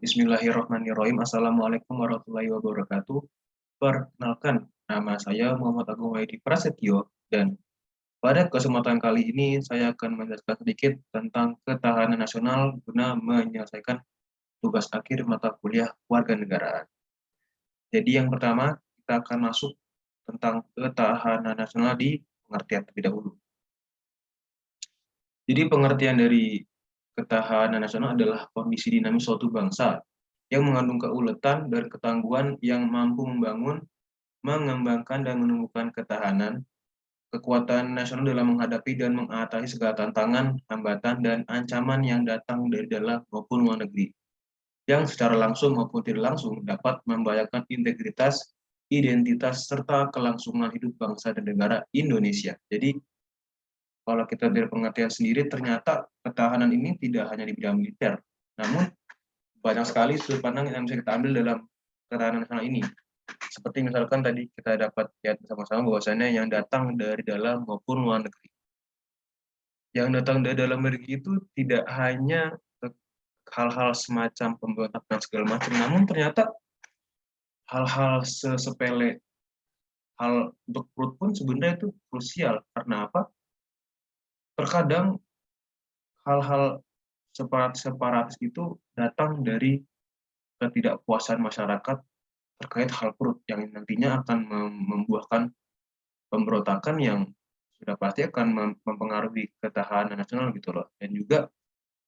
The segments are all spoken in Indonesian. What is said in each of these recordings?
Bismillahirrahmanirrahim. Assalamualaikum warahmatullahi wabarakatuh. Perkenalkan, nama saya Muhammad Agung Waidi Prasetyo, dan pada kesempatan kali ini saya akan menjelaskan sedikit tentang ketahanan nasional guna menyelesaikan tugas akhir mata kuliah warganegaraan. Jadi yang pertama, kita akan masuk tentang ketahanan nasional di pengertian terlebih dahulu. Jadi pengertian dari ketahanan nasional adalah kondisi dinamis suatu bangsa yang mengandung keuletan dan ketangguhan yang mampu membangun, mengembangkan, dan menumbuhkan ketahanan, kekuatan nasional dalam menghadapi dan mengatasi segala tantangan, hambatan, dan ancaman yang datang dari dalam maupun luar negeri, yang secara langsung maupun tidak langsung dapat membahayakan integritas, identitas, serta kelangsungan hidup bangsa dan negara Indonesia. Jadi, kalau kita dari pengertian sendiri, ternyata ketahanan ini tidak hanya di bidang militer, namun banyak sekali sudut pandang yang bisa kita ambil dalam ketahanan nasional ini. Seperti misalkan tadi kita dapat lihat bersama-sama bahwasannya yang datang dari dalam maupun luar negeri. Yang datang dari dalam negeri itu tidak hanya hal-hal semacam pemberontakan segala macam, namun ternyata hal-hal sepele, hal untuk perut pun sebenarnya itu krusial. Karena apa? Terkadang hal-hal separatis itu datang dari ketidakpuasan masyarakat terkait hal perut yang nantinya akan membuahkan pemberontakan yang sudah pasti akan mempengaruhi ketahanan nasional gitu loh. Dan juga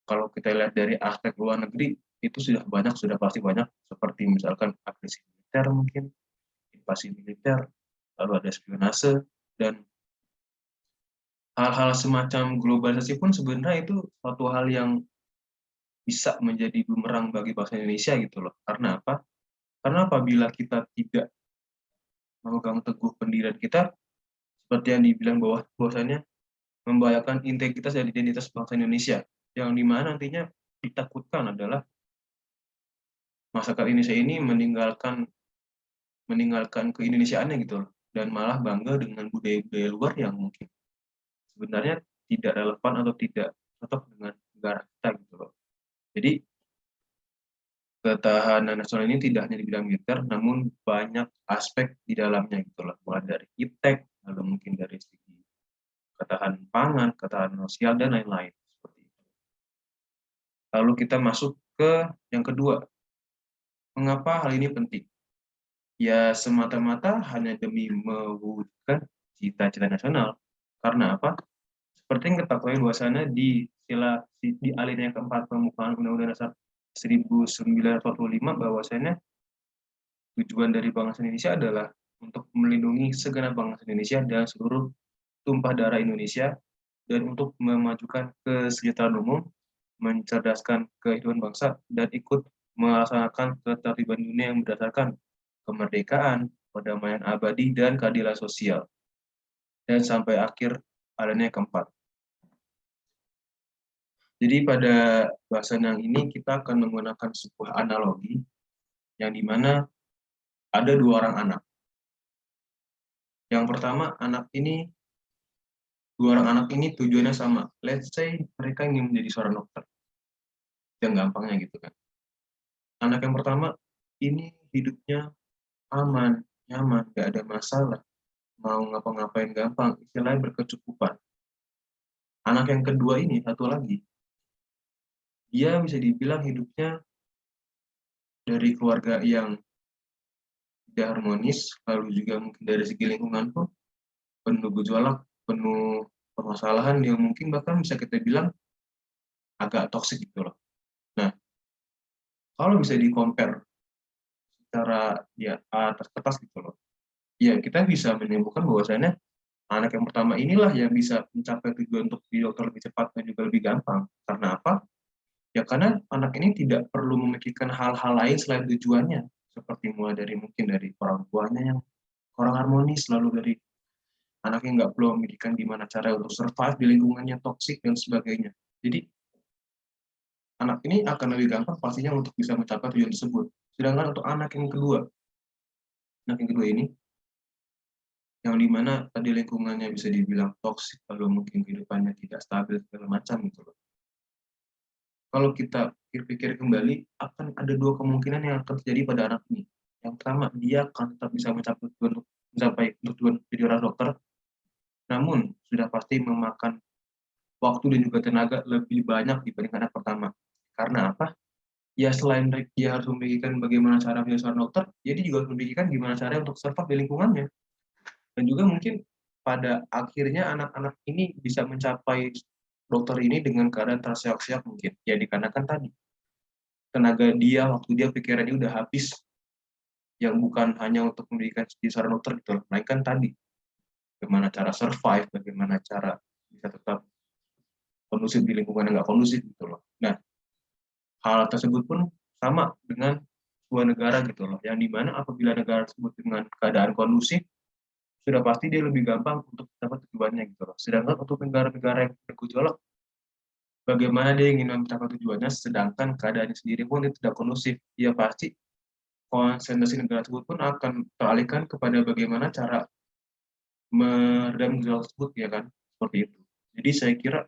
kalau kita lihat dari aspek luar negeri, itu sudah pasti banyak, seperti misalkan agresi militer mungkin, invasi militer, lalu ada spionase, dan hal-hal semacam globalisasi pun sebenarnya itu suatu hal yang bisa menjadi bumerang bagi bangsa Indonesia gitu loh. Karena apa? Karena apabila kita tidak memegang teguh pendirian kita, seperti yang dibilang bahwasanya membahayakan integritas dan identitas bangsa Indonesia, yang dimana nantinya ditakutkan adalah masyarakat Indonesia ini meninggalkan keindonesiaannya gitu loh, dan malah bangga dengan budaya-budaya luar yang mungkin sebenarnya tidak relevan atau tidak cocok dengan negara kita gitu loh. Jadi ketahanan nasional ini tidak hanya di bidang militer, namun banyak aspek di dalamnya gitu loh, mulai dari iptek, lalu mungkin dari segi ketahanan pangan, ketahanan sosial, dan lain-lain seperti itu. Lalu kita masuk ke yang kedua, mengapa hal ini penting? Ya semata-mata hanya demi mewujudkan cita-cita nasional. Karena apa? Seperti yang kita ketahui bahwasannya di alinea keempat pembukaan Undang-Undang Dasar 1945 bahwasannya tujuan dari bangsa Indonesia adalah untuk melindungi segenap bangsa Indonesia dan seluruh tumpah darah Indonesia, dan untuk memajukan kesejahteraan umum, mencerdaskan kehidupan bangsa, dan ikut melaksanakan ketertiban dunia yang berdasarkan kemerdekaan, perdamaian abadi, dan keadilan sosial. Dan sampai akhir alinea keempat. Jadi pada bahasan yang ini kita akan menggunakan sebuah analogi yang dimana ada dua orang anak. Yang pertama, dua orang anak ini tujuannya sama. Let's say mereka ingin menjadi seorang dokter. Yang gampangnya gitu kan. Anak yang pertama ini hidupnya aman, nyaman, gak ada masalah. Mau ngapa-ngapain gampang, istilahnya berkecukupan. Anak yang kedua ini, satu lagi, dia bisa dibilang hidupnya dari keluarga yang tidak harmonis, lalu juga mungkin dari segi lingkungan pun penuh gejolak, penuh permasalahan yang mungkin bahkan bisa kita bilang agak toksik gitu loh. Nah, kalau bisa di-compare secara ya atas kertas gitu loh, ya kita bisa menyimpulkan bahwasannya anak yang pertama inilah yang bisa mencapai tujuan untuk di dokter lebih cepat dan juga lebih gampang. Karena apa? Ya karena anak ini tidak perlu memikirkan hal-hal lain selain tujuannya, seperti mulai dari mungkin dari orang tuanya yang kurang harmonis, lalu dari anaknya nggak perlu memikirkan gimana cara untuk survive di lingkungannya toksik dan sebagainya. Jadi anak ini akan lebih gampang pastinya untuk bisa mencapai tujuan tersebut. Sedangkan untuk anak yang kedua ini, yang dimana tadi lingkungannya bisa dibilang toksik, lalu mungkin kehidupannya tidak stabil segala macam gitu loh. Kalau kita pikir-pikir kembali, akan ada dua kemungkinan yang akan terjadi pada anak ini. Yang pertama, dia akan tetap bisa mencapai tujuan jadi orang dokter, namun sudah pasti memakan waktu dan juga tenaga lebih banyak dibandingkan anak pertama. Karena apa? Ya selain dia harus memikirkan bagaimana cara menjadi seorang dokter, dia juga harus memikirkan gimana caranya untuk survive di lingkungannya. Dan juga mungkin pada akhirnya anak-anak ini bisa mencapai dokter ini dengan keadaan terseok-seok mungkin. Ya dikarenakan tadi, tenaga dia, waktu dia, pikirannya udah habis, yang bukan hanya untuk pendidikan di seorang dokter gitu loh, melainkan tadi, bagaimana cara survive, bagaimana cara bisa tetap kondusif di lingkungan yang nggak kondusif gitu loh. Nah, hal tersebut pun sama dengan sebuah negara gitu loh, yang dimana apabila negara tersebut dengan keadaan kondusif, sudah pasti dia lebih gampang untuk dapat tujuannya gitu loh. Sedangkan untuk negara-negara yang bergejolak, bagaimana dia ingin mencapai tujuannya, sedangkan keadaannya sendiri pun itu tidak kondusif, ya pasti konsentrasi negara tersebut pun akan teralihkan kepada bagaimana cara meredam gejolak tersebut, ya kan, seperti itu. Jadi saya kira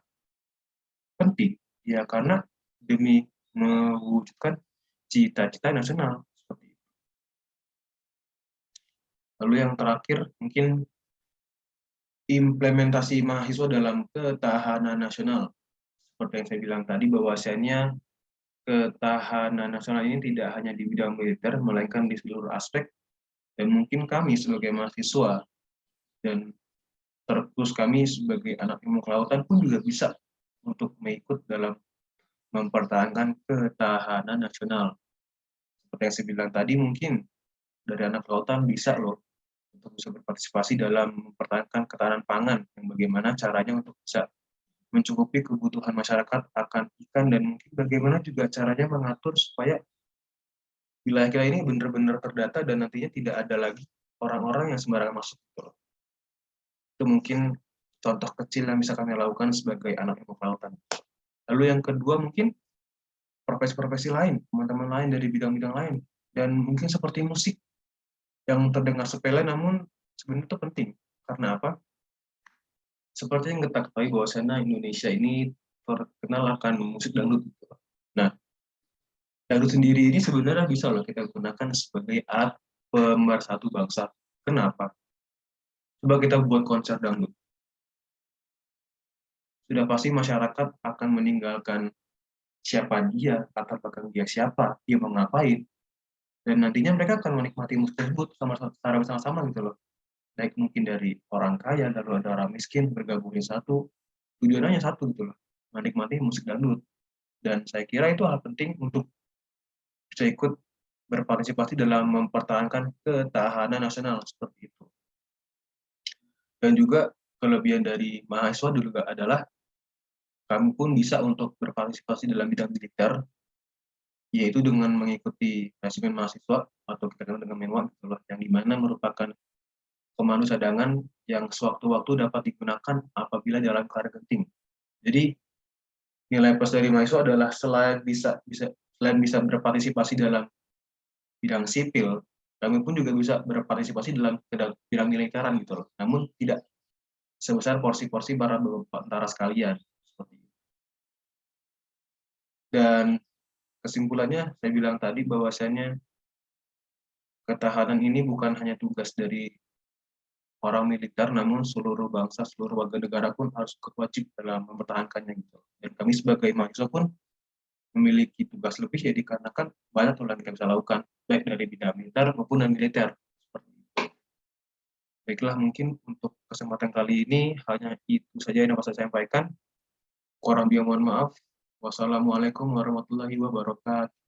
penting, ya karena demi mewujudkan cita-cita nasional seperti itu. Lalu yang terakhir mungkin implementasi mahasiswa dalam ketahanan nasional. Seperti yang saya bilang tadi, bahwasannya ketahanan nasional ini tidak hanya di bidang militer, melainkan di seluruh aspek. Dan mungkin kami sebagai mahasiswa dan terkhusus kami sebagai anak ilmu kelautan pun juga bisa untuk mengikut dalam mempertahankan ketahanan nasional. Seperti yang saya bilang tadi, mungkin dari anak kelautan bisa loh untuk bisa berpartisipasi dalam mempertahankan ketahanan pangan, yang bagaimana caranya untuk bisa mencukupi kebutuhan masyarakat akan ikan, dan mungkin bagaimana juga caranya mengatur supaya wilayah kita ini benar-benar terdata dan nantinya tidak ada lagi orang-orang yang sembarangan masuk gitu loh. Itu mungkin contoh kecil yang bisa kami lakukan sebagai anak ilmu kelautan. Lalu yang kedua mungkin profesi-profesi lain, teman-teman lain dari bidang-bidang lain, dan mungkin seperti musik yang terdengar sepele namun sebenarnya itu penting. Karena apa? Seperti yang kita ketahui bahwasanya Indonesia ini terkenal akan musik dangdut. Nah, dangdut sendiri ini sebenarnya bisa loh kita gunakan sebagai alat pemersatu bangsa. Kenapa? Coba kita buat konser dangdut. Sudah pasti masyarakat akan meninggalkan siapa dia, latar belakang dia siapa, dia mau ngapain, dan nantinya mereka akan menikmati musik tersebut secara bersama-sama gitu loh. Baik mungkin dari orang kaya, lalu ada orang miskin, bergabung di satu, tujuannya satu gitu loh, menikmati musik dangdut. Dan saya kira itu hal penting untuk bisa ikut berpartisipasi dalam mempertahankan ketahanan nasional seperti itu. Dan juga kelebihan dari mahasiswa juga adalah kami pun bisa untuk berpartisipasi dalam bidang militer, yaitu dengan mengikuti resimen mahasiswa atau kita kenal dengan menwa gitu loh, yang dimana merupakan komando cadangan yang sewaktu-waktu dapat digunakan apabila dalam keadaan genting. Jadi nilai plus dari mahasiswa adalah selain bisa berpartisipasi dalam bidang sipil, kami pun juga bisa berpartisipasi dalam bidang militeran gitu loh. Namun tidak sebesar porsi-porsi para tentara sekalian. Dan kesimpulannya saya bilang tadi bahwasanya ketahanan ini bukan hanya tugas dari orang militer, namun seluruh bangsa, seluruh warga negara pun harus wajib dalam mempertahankannya gitu. Dan kami sebagai mahasiswa pun memiliki tugas lebih ya dikarenakan banyak hal yang kita bisa lakukan, baik dari bidang militer maupun non militer. Baiklah, mungkin untuk kesempatan kali ini hanya itu saja yang dapat saya sampaikan. Kurang lebih mohon maaf. Wassalamualaikum warahmatullahi wabarakatuh.